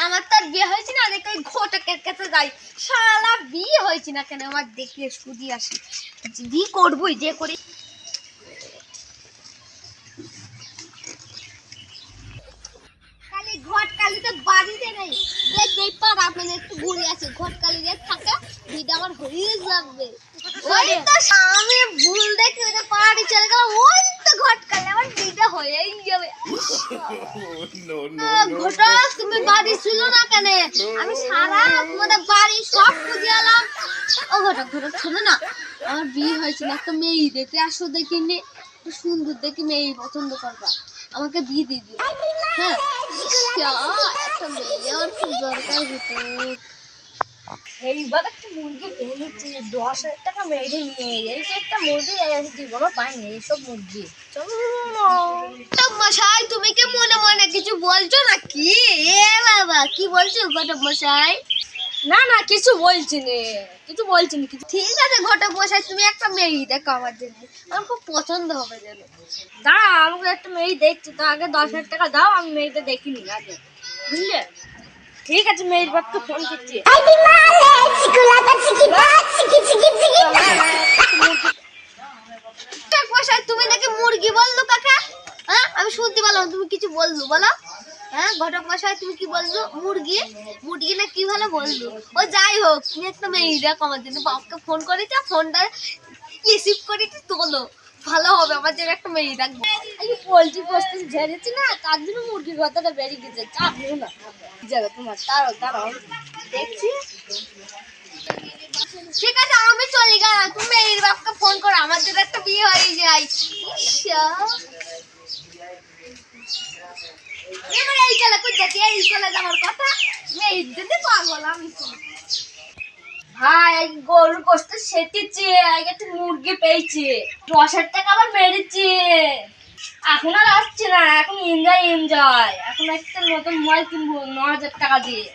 আমার তো বিয়ে হয়েছে না, দেখে ওই ঘটকের কাছে যাই। শালা বিয়ে হয়েছে না কেন আমার, দেখে শুধু আসি, বিয়ে করবোই যে করে। ঘটকালি তো বাড়িতে নেই, দেখতেই পার আপনাদের একটু ঘুরে আছে। ঘটকালি যে থাকে বিটা আমার হয়ে যাবে। ওই তো আমি ভুল দেখে ওটা পাড়ি চলে গেলাম, ওই তো ঘটকালি আমার বিটা হয়েই যাবে। ঘটক তুমি বাড়ি ছিল না কেন? আমি সারা তোমাদের বাড়ি সব খুঁজে এলাম। ও ঘটক, ঘটক শোনো না, আমার বিয়ে হয়েছে না, একটা মেয়ে দেখে আসো, দেখিনি সুন্দর দেখে মেয়ে পছন্দ করবা, আমাকে বিয়ে দিয়ে দিও। হ্যাঁ একটা মেয়ে আমার খুব দরকার হতো। এইবার একটা মুরগি পেয়েছি 10,000 টাকা মেরে নিয়ে, এই যে একটা মুরগি জীবনও পাইনি এইসব মুরগি। মশাই তুমি কি মনে মনে কিছু বলছো নাকি? এ বাবা কি বলছো ঘটক মশাই? না না কিছু বলছি না, কিছু বলছি না কিছু। ঠিক আছে ঘটক মশাই, তুমি একটা মেয়ে দেখো আমার জন্য, আমার খুব পছন্দ হবে যেন। দাঁড়া, আমাকে একটা মেয়ে দেখছি তো, আগে 10,000 টাকা দাও, আমি মেয়েটা দেখিনি আগে, বুঝলে? ঠিক আছে, মেয়ের বাপকে ফোন করছি। তুমি নাকি মুরগি বললো কাকা? হ্যাঁ আমি শুনতে পেলাম তুমি কিছু বললো, বলো। হ্যাঁ ঘটক মশাই তুমি কি বলছো? মুরগি মুরগি না কি ভালো বললো। ও যাই হোক, তুমি একটা মেয়ে দেখো আমার জন্য, বাপকে ফোন করেছে, ফোনটা রিসিভ করে তোলো, ভালো হবে আমার জন্য একটা মেয়ে রাখবো। এই পোলট্রি পোস্ট ঝেড়েছি না, তার জন্য মুরগির কথাটা বেরিয়ে গেছে। চাপ নিও না, যাবে তোমার। দাঁড়াও দাঁড়াও দেখছি। ঠিক আছে আমি চলে গেলাম, তুমি মেয়ের বাপকে ফোন করো, আমার জন্য একটা বিয়ে হয়ে যায়। এবার এই চলে কুজাতে, এই চলে যাওয়ার কথা, মেয়ের জন্য পাগল আমি। ভাই গরুর গোস্ত সেটেছে, একটা মুরগি পেয়েছি, 10,000 টাকা আবার মেরেছি। এখন আর আসছে না, এখন এনজয়। এখন একটা নতুন মোবাইল কিনবো 9,000 টাকা দিয়ে।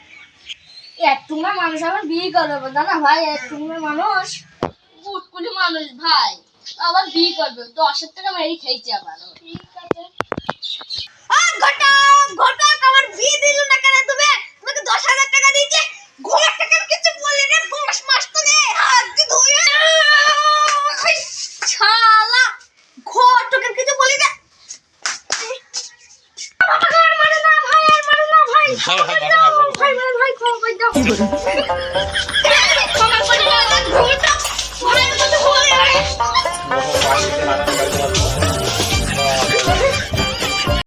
একটু না মানুষ আবার বিয়ে করবে, জানা ভাই? একটু না মানুষ, বুটকুলি মানুষ ভাই, আবার বিয়ে করবে। 10,000 টাকা মেরে খেয়েছি আবার। ঠিক আছে ঘটক, ঘটক আমার বিয়ে দিল না কেন তুমি? তোমাকে 10,000 টাকা দিয়েছে, ঘটকের কিছু বললি না, 10 মাস তো নে হাত দিয়ে ধুয়ে। শালা ঘটকের কিছু বলি না। মারে না ভাই, আর মারে না ভাই, ভাই মারে ভাই, ক্ষমা করে দাও, ক্ষমা করে দাও ঘটক, ভাই মতো বলে।